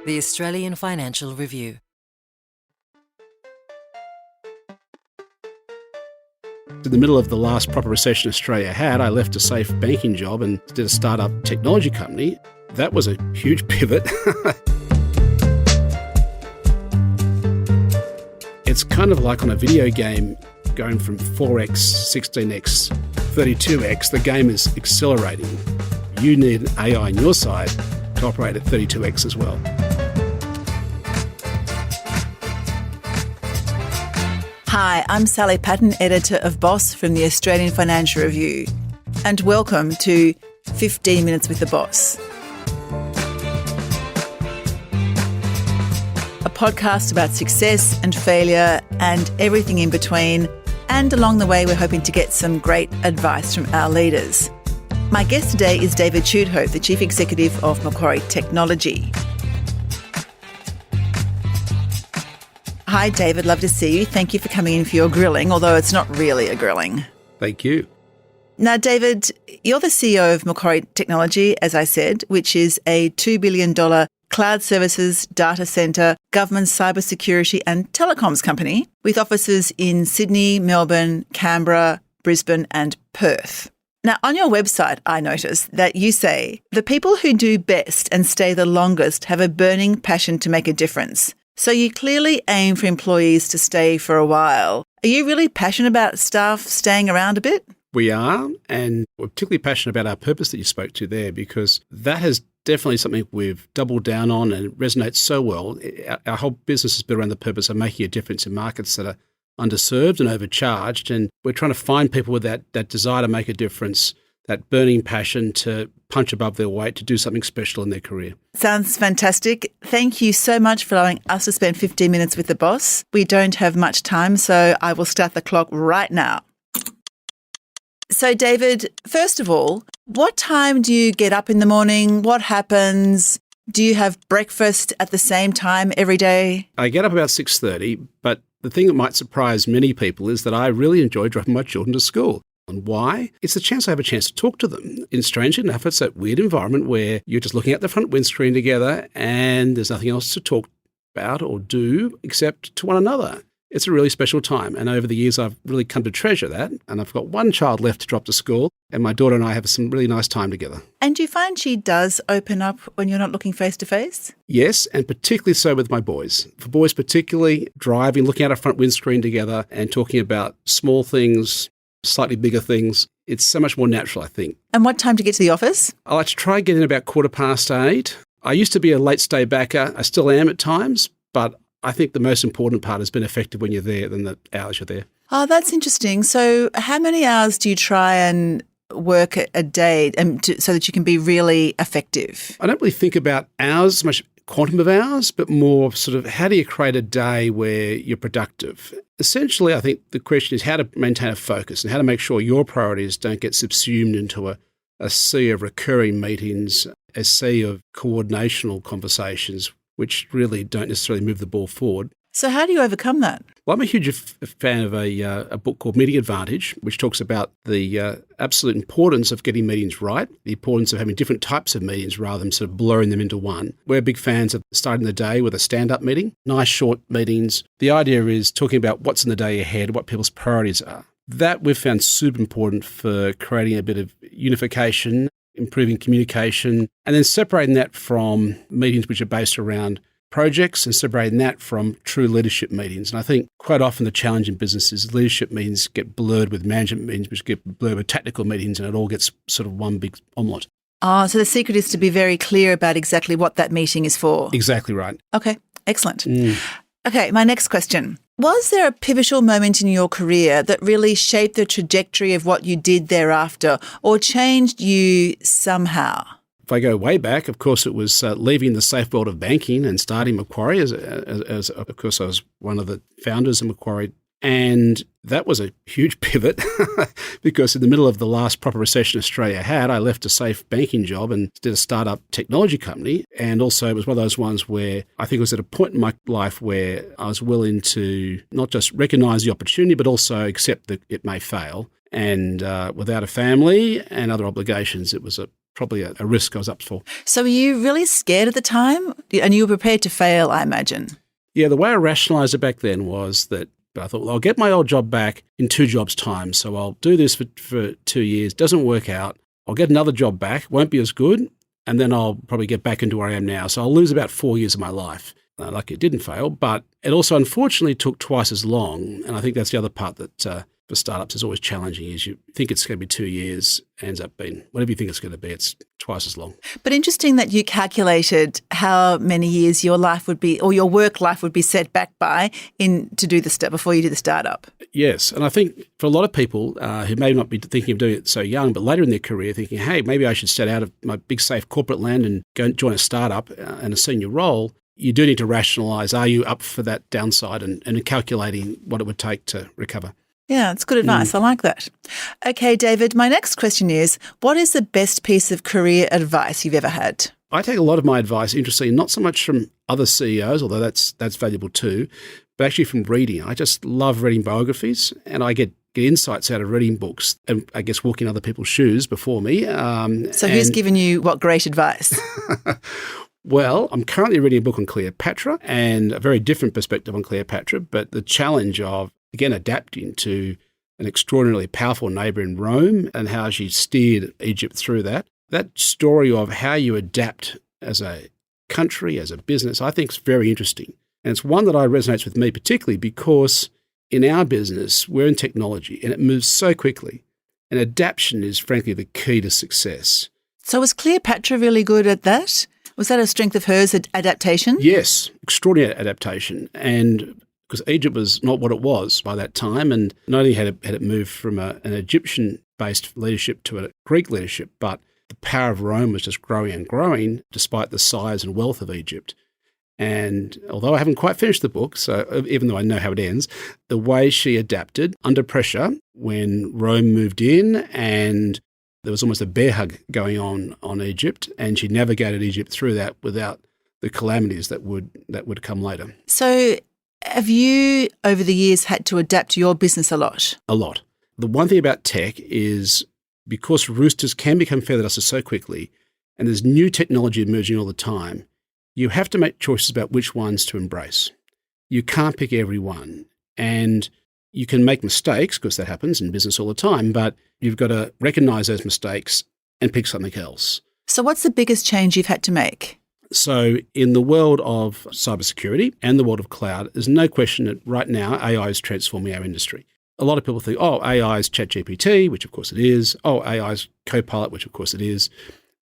The Australian Financial Review. In the middle of the last proper recession Australia had, I left a safe banking job and did a startup technology company. That was a huge pivot. It's kind of like on a video game going from 4x, 16x, 32x. The game is accelerating. You need an AI on your side to operate at 32x as well. Hi, I'm Sally Patton, editor of Boss from the Australian Financial Review, and welcome to 15 Minutes with the Boss, a podcast about success and failure and everything in between, and along the way we're hoping to get some great advice from our leaders. My guest today is David Tudehope, the Chief Executive of Macquarie Technology. Hi, David. Love to see you. Thank you for coming in for your grilling, although it's not really a grilling. Thank you. Now, David, you're the CEO of Macquarie Technology, as I said, which is a $2 billion cloud services, data centre, government cybersecurity and telecoms company with offices in Sydney, Melbourne, Canberra, Brisbane and Perth. Now, on your website, I noticed that you say, the people who do best and stay the longest have a burning passion to make a difference. So you clearly aim for employees to stay for a while. Are you really passionate about staff staying around a bit? We are, and we're particularly passionate about our purpose that you spoke to there, because that is definitely something we've doubled down on and it resonates so well. Our whole business is built around the purpose of making a difference in markets that are underserved and overcharged, and we're trying to find people with that desire to make a difference, that burning passion to punch above their weight, to do something special in their career. Sounds fantastic. Thank you so much for allowing us to spend 15 minutes with the boss. We don't have much time, so I will start the clock right now. So, David, first of all, what time do you get up in the morning? What happens? Do you have breakfast at the same time every day? I get up about 6:30, but the thing that might surprise many people is that I really enjoy dropping my children to school. And why? It's a chance I have a chance to talk to them. And strangely enough, it's that weird environment where you're just looking at the front windscreen together and there's nothing else to talk about or do except to one another. It's a really special time. And over the years, I've really come to treasure that. And I've got one child left to drop to school, and my daughter and I have some really nice time together. And do you find she does open up when you're not looking face to face? Yes, and particularly so with my boys. For boys particularly, driving, looking at a front windscreen together and talking about small things, slightly bigger things. It's so much more natural, I think. And what time to get to the office? I like to try and get in about 8:15. I used to be a late stay backer. I still am at times, but I think the most important part has been effective when you're there than the hours you're there. Oh, that's interesting. So how many hours do you try and work a day so that you can be really effective? I don't really think about hours, so much quantum of hours, but more sort of how do you create a day where you're productive? Essentially, I think the question is how to maintain a focus and how to make sure your priorities don't get subsumed into a sea of recurring meetings, a sea of coordinational conversations, which really don't necessarily move the ball forward. So how do you overcome that? Well, I'm a huge fan of a book called Meeting Advantage, which talks about the absolute importance of getting meetings right, the importance of having different types of meetings rather than sort of blurring them into one. We're big fans of starting the day with a stand-up meeting, nice short meetings. The idea is talking about what's in the day ahead, what people's priorities are. That we've found super important for creating a bit of unification, improving communication, and then separating that from meetings which are based around projects and separating that from true leadership meetings. And I think quite often the challenge in business is leadership meetings get blurred with management meetings, which get blurred with tactical meetings, and it all gets sort of one big omelette. Oh, so the secret is to be very clear about exactly what that meeting is for. Exactly right. Okay, excellent. Okay, my next question. Was there a pivotal moment in your career that really shaped the trajectory of what you did thereafter or changed you somehow? If I go way back, of course, it was leaving the safe world of banking and starting Macquarie. As of course, I was one of the founders of Macquarie. And that was a huge pivot because in the middle of the last proper recession Australia had, I left a safe banking job and did a startup technology company. And also it was one of those ones where I think it was at a point in my life where I was willing to not just recognise the opportunity, but also accept that it may fail. And without a family and other obligations, it was a probably a risk I was up for. So were you really scared at the time? And you were prepared to fail, I imagine. Yeah, the way I rationalised it back then was that I thought, well, I'll get my old job back in 2 jobs' time. So I'll do this for 2 years. Doesn't work out. I'll get another job back. Won't be as good. And then I'll probably get back into where I am now. So I'll lose about 4 years of my life. Lucky it didn't fail. But it also, unfortunately, took twice as long. And I think that's the other part that for startups is always challenging, is you think it's going to be 2 years, ends up being whatever you think it's going to be, it's twice as long. But interesting that you calculated how many years your life would be, or your work life would be set back by to do the step before you do the startup. Yes, and I think for a lot of people who may not be thinking of doing it so young, but later in their career thinking, hey, maybe I should step out of my big safe corporate land and go and join a startup in a senior role, you do need to rationalise, are you up for that downside and calculating what it would take to recover. Yeah, it's good advice. I like that. Okay, David, my next question is, what is the best piece of career advice you've ever had? I take a lot of my advice, interestingly, not so much from other CEOs, although that's valuable too, but actually from reading. I just love reading biographies, and I get insights out of reading books and I guess walking other people's shoes before me. So who's given you what great advice? Well, I'm currently reading a book on Cleopatra, and a very different perspective on Cleopatra, but the challenge of, again, adapting to an extraordinarily powerful neighbour in Rome and how she steered Egypt through that. That story of how you adapt as a country, as a business, I think is very interesting. And it's one that resonates with me particularly because in our business, we're in technology and it moves so quickly. And adaptation is, frankly, the key to success. So was Cleopatra really good at that? Was that a strength of hers, adaptation? Yes, extraordinary adaptation. And because Egypt was not what it was by that time, and not only had it moved from an Egyptian-based leadership to a Greek leadership, but the power of Rome was just growing and growing despite the size and wealth of Egypt. And although I haven't quite finished the book, so even though I know how it ends, the way she adapted under pressure when Rome moved in and there was almost a bear hug going on Egypt, and she navigated Egypt through that without the calamities that would come later. So have you, over the years, had to adapt your business a lot? A lot. The one thing about tech is because roosters can become feather dusters so quickly, and there's new technology emerging all the time, you have to make choices about which ones to embrace. You can't pick every one. And you can make mistakes, because that happens in business all the time, but you've got to recognise those mistakes and pick something else. So what's the biggest change you've had to make? So in the world of cybersecurity and the world of cloud, there's no question that right now AI is transforming our industry. A lot of people think, AI is ChatGPT, which of course it is. AI is Copilot, which of course it is.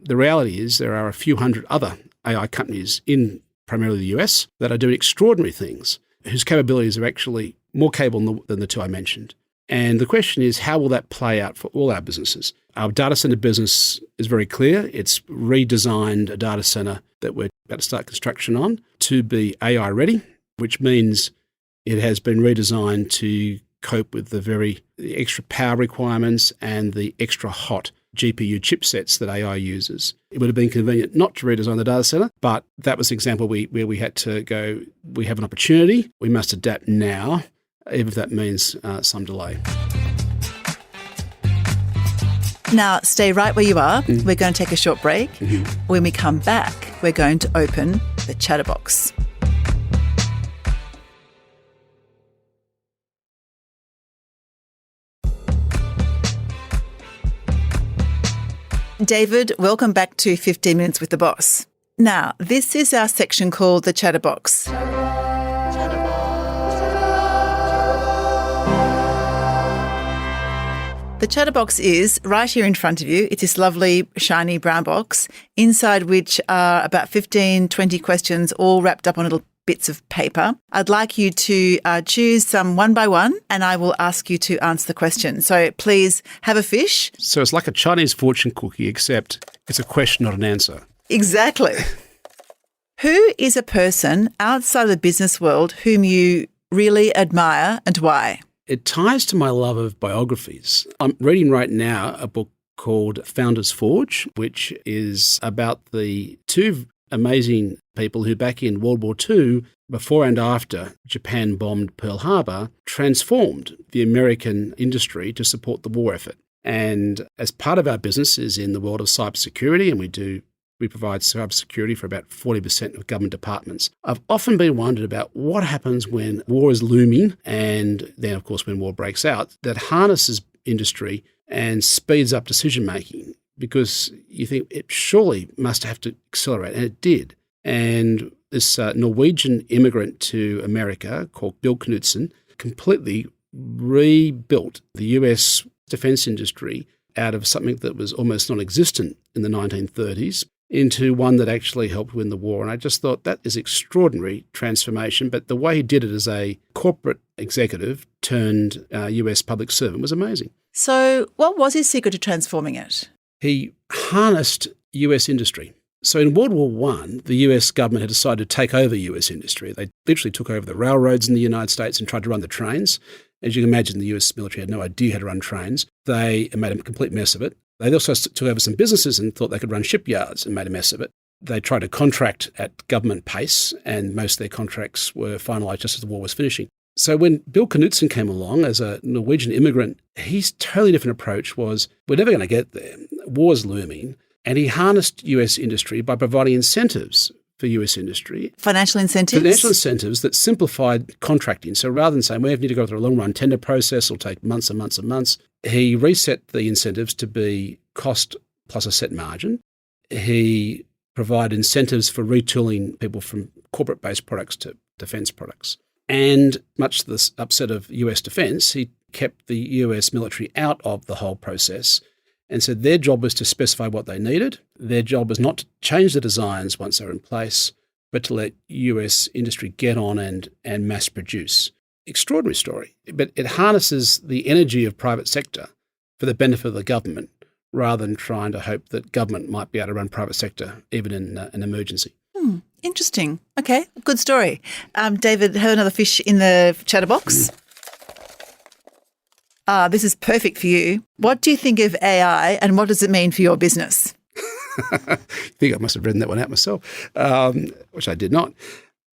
The reality is there are a few hundred other AI companies in primarily the US that are doing extraordinary things, whose capabilities are actually more capable than the two I mentioned. And the question is, how will that play out for all our businesses? Our data center business is very clear. It's redesigned a data center that we're about to start construction on to be AI ready, which means it has been redesigned to cope with the extra power requirements and the extra hot GPU chipsets that AI uses. It would have been convenient not to redesign the data center, but that was an example where we had to go, we have an opportunity, we must adapt now, even if that means some delay. Now, stay right where you are. We're going to take a short break. When we come back, we're going to open the chatterbox. David, welcome back to 15 Minutes with the Boss. Now, this is our section called the Chatterbox. The Chatterbox is right here in front of you. It's this lovely, shiny brown box, inside which are about 15, 20 questions all wrapped up on little bits of paper. I'd like you to choose some one by one, and I will ask you to answer the question. So please have a fish. So it's like a Chinese fortune cookie, except it's a question, not an answer. Exactly. Who is a person outside of the business world whom you really admire and why? It ties to my love of biographies. I'm reading right now a book called Founders Forge, which is about the two amazing people who back in World War II, before and after Japan bombed Pearl Harbor, transformed the American industry to support the war effort. And as part of our business is in the world of cybersecurity, and we provide cybersecurity for about 40% of government departments. I've often been wondered about what happens when war is looming and then, of course, when war breaks out, that harnesses industry and speeds up decision-making, because you think it surely must have to accelerate, and it did. And this Norwegian immigrant to America called Bill Knudsen completely rebuilt the US defense industry out of something that was almost non-existent in the 1930s into one that actually helped win the war. And I just thought that is extraordinary transformation. But the way he did it as a corporate executive turned US public servant was amazing. So what was his secret to transforming it? He harnessed US industry. So in World War I, the US government had decided to take over US industry. They literally took over the railroads in the United States and tried to run the trains. As you can imagine, the US military had no idea how to run trains. They made a complete mess of it. They also took over some businesses and thought they could run shipyards and made a mess of it. They tried to contract at government pace, and most of their contracts were finalised just as the war was finishing. So when Bill Knudsen came along as a Norwegian immigrant, his totally different approach was, we're never going to get there. War's looming. And he harnessed US industry by providing incentives for US industry. Financial incentives? Financial incentives that simplified contracting. So rather than saying we need to go through a long-run tender process, it'll take months and months and months, he reset the incentives to be cost plus a set margin. He provided incentives for retooling people from corporate-based products to defence products. And much to the upset of US defence, he kept the US military out of the whole process and said their job was to specify what they needed. Their job was not to change the designs once they're in place, but to let US industry get on and mass produce. Extraordinary story. But it harnesses the energy of private sector for the benefit of the government, rather than trying to hope that government might be able to run private sector even in an emergency. Interesting. Okay, good story. David, have another fish in the chatterbox. This is perfect for you. What do you think of AI and what does it mean for your business? I think I must have written that one out myself, which I did not.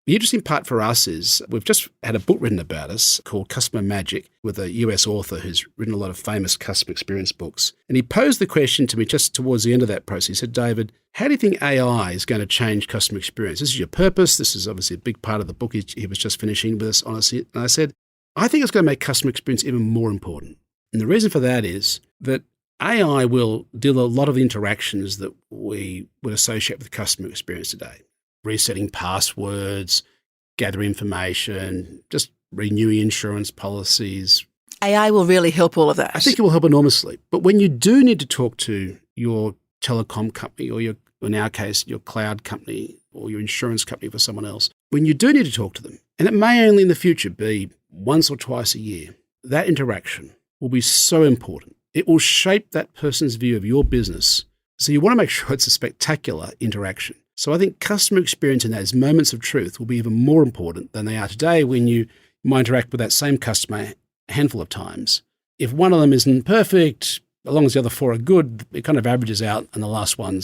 The interesting part for us is we've just had a book written about us called Customer Magic with a US author who's written a lot of famous customer experience books. And he posed the question to me just towards the end of that process. He said, David, how do you think AI is going to change customer experience? This is your purpose. This is obviously a big part of the book he was just finishing with us, honestly. And I said, I think it's going to make customer experience even more important. And the reason for that is that AI will deal with a lot of the interactions that we would associate with customer experience today. Resetting passwords, gathering information, just renewing insurance policies. AI will really help all of that. I think it will help enormously. But when you do need to talk to your telecom company or in our case, your cloud company or your insurance company for someone else, when you do need to talk to them, and it may only in the future be once or twice a year, that interaction will be so important. It will shape that person's view of your business. So you want to make sure it's a spectacular interaction. So I think customer experience in those moments of truth will be even more important than they are today when you might interact with that same customer a handful of times. If one of them isn't perfect, as long as the other four are good, it kind of averages out and the last one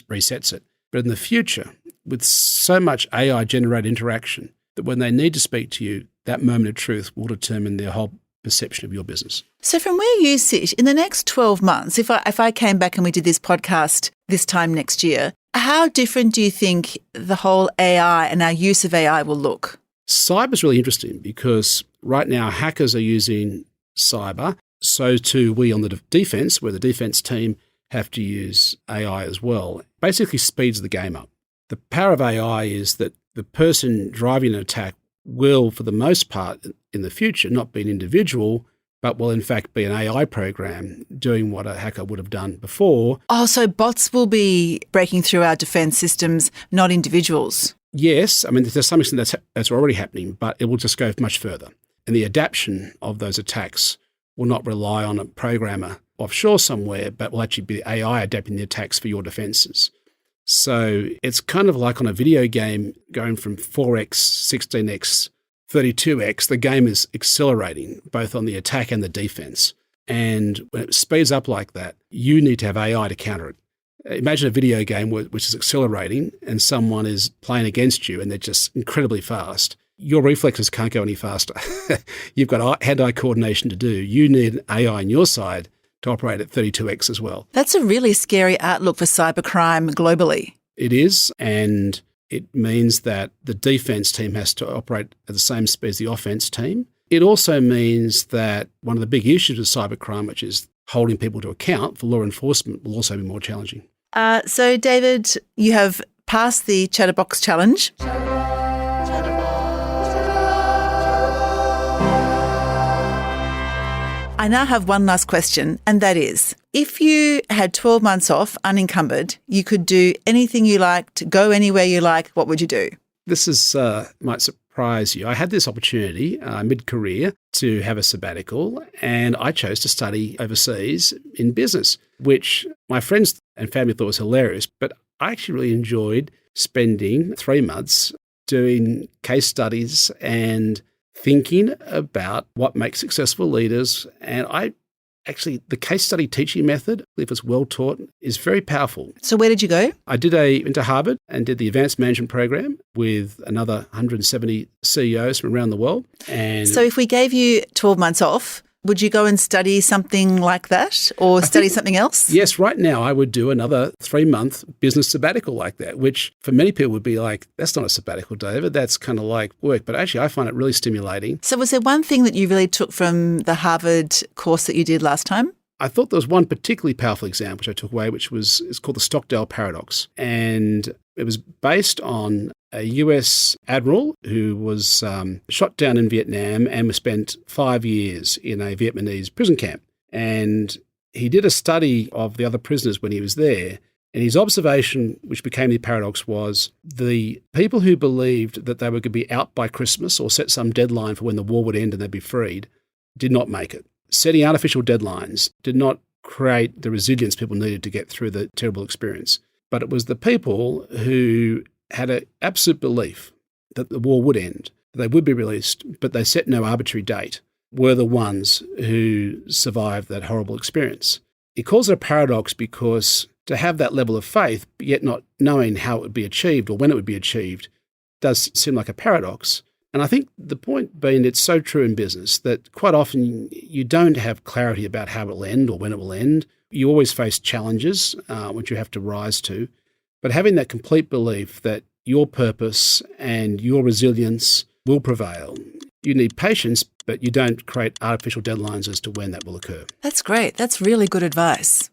resets it. But in the future, with so much AI-generated interaction, that when they need to speak to you, that moment of truth will determine their whole perception of your business. So from where you sit, in the next 12 months, if I came back and we did this podcast this time next year, how different do you think the whole AI and our use of AI will look? Cyber is really interesting because right now hackers are using cyber. So too we on the defence, where the defence team have to use AI as well. Basically speeds the game up. The power of AI is that the person driving an attack will, for the most part in the future, not be an individual, but will in fact be an AI program doing what a hacker would have done before. Oh, so bots will be breaking through our defence systems, not individuals. Yes. I mean, there's some extent that's already happening, but it will just go much further. And the adaptation of those attacks will not rely on a programmer offshore somewhere, but will actually be AI adapting the attacks for your defences. So it's kind of like on a video game going from 4x, 16x, 32x, the game is accelerating both on the attack and the defense. And when it speeds up like that, you need to have AI to counter it. Imagine a video game which is accelerating and someone is playing against you and they're just incredibly fast. Your reflexes can't go any faster. You've got hand-eye coordination to do. You need AI on your side to operate at 32x as well. That's a really scary outlook for cybercrime globally. It is, and it means that the defence team has to operate at the same speed as the offence team. It also means that one of the big issues with cybercrime, which is holding people to account for law enforcement, will also be more challenging. So, David, you have passed the Chatterbox Challenge. I now have one last question, and that is, if you had 12 months off unencumbered, you could do anything you liked, go anywhere you like, what would you do? This is might surprise you. I had this opportunity mid-career to have a sabbatical, and I chose to study overseas in business, which my friends and family thought was hilarious, but I actually really enjoyed spending 3 months doing case studies and thinking about what makes successful leaders. And the case study teaching method, if it's well taught, is very powerful. So where did you go? I went to Harvard and did the advanced management program with another 170 CEOs from around the world. And so if we gave you 12 months off, would you go and study something like that or study something else? Yes, right now I would do another 3-month business sabbatical like that, which for many people would be like, that's not a sabbatical, David. That's kind of like work. But actually I find it really stimulating. So was there one thing that you really took from the Harvard course that you did last time? I thought there was one particularly powerful example which I took away, it's called the Stockdale paradox. And it was based on a US admiral who was shot down in Vietnam and was spent 5 years in a Vietnamese prison camp. And he did a study of the other prisoners when he was there. And his observation, which became the paradox, was the people who believed that they were going to be out by Christmas or set some deadline for when the war would end and they'd be freed, did not make it. Setting artificial deadlines did not create the resilience people needed to get through the terrible experience. But it was the people who had an absolute belief that the war would end, that they would be released, but they set no arbitrary date, were the ones who survived that horrible experience. He calls it a paradox because to have that level of faith, yet not knowing how it would be achieved or when it would be achieved, does seem like a paradox. And I think the point being it's so true in business that quite often you don't have clarity about how it will end or when it will end. You always face challenges which you have to rise to. But having that complete belief that your purpose and your resilience will prevail, you need patience, but you don't create artificial deadlines as to when that will occur. That's great. That's really good advice.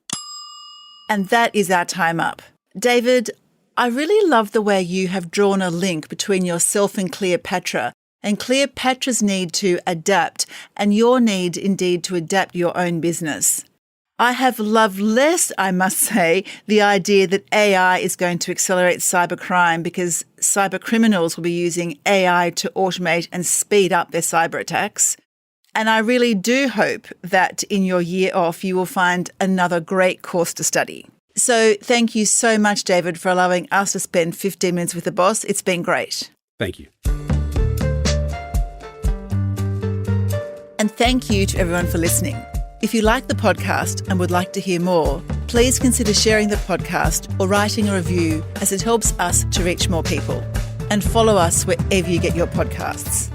And that is our time up. David, I really love the way you have drawn a link between yourself and Cleopatra's need to adapt and your need indeed to adapt your own business. I have loved less, I must say, the idea that AI is going to accelerate cybercrime because cybercriminals will be using AI to automate and speed up their cyber attacks. And I really do hope that in your year off, you will find another great course to study. So thank you so much, David, for allowing us to spend 15 minutes with the boss. It's been great. Thank you. And thank you to everyone for listening. If you like the podcast and would like to hear more, please consider sharing the podcast or writing a review as it helps us to reach more people. And follow us wherever you get your podcasts.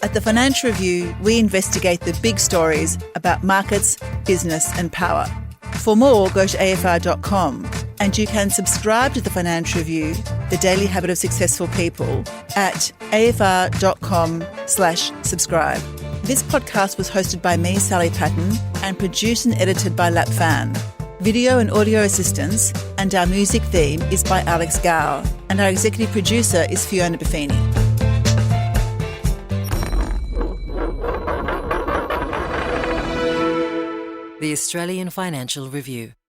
At the Financial Review, we investigate the big stories about markets, business and power. For more, go to afr.com and you can subscribe to the Financial Review, the daily habit of successful people, at afr.com/subscribe. This podcast was hosted by me, Sally Patton, and produced and edited by Lap Fan. Video and audio assistance, and our music theme is by Alex Gow, and our executive producer is Fiona Buffini. The Australian Financial Review.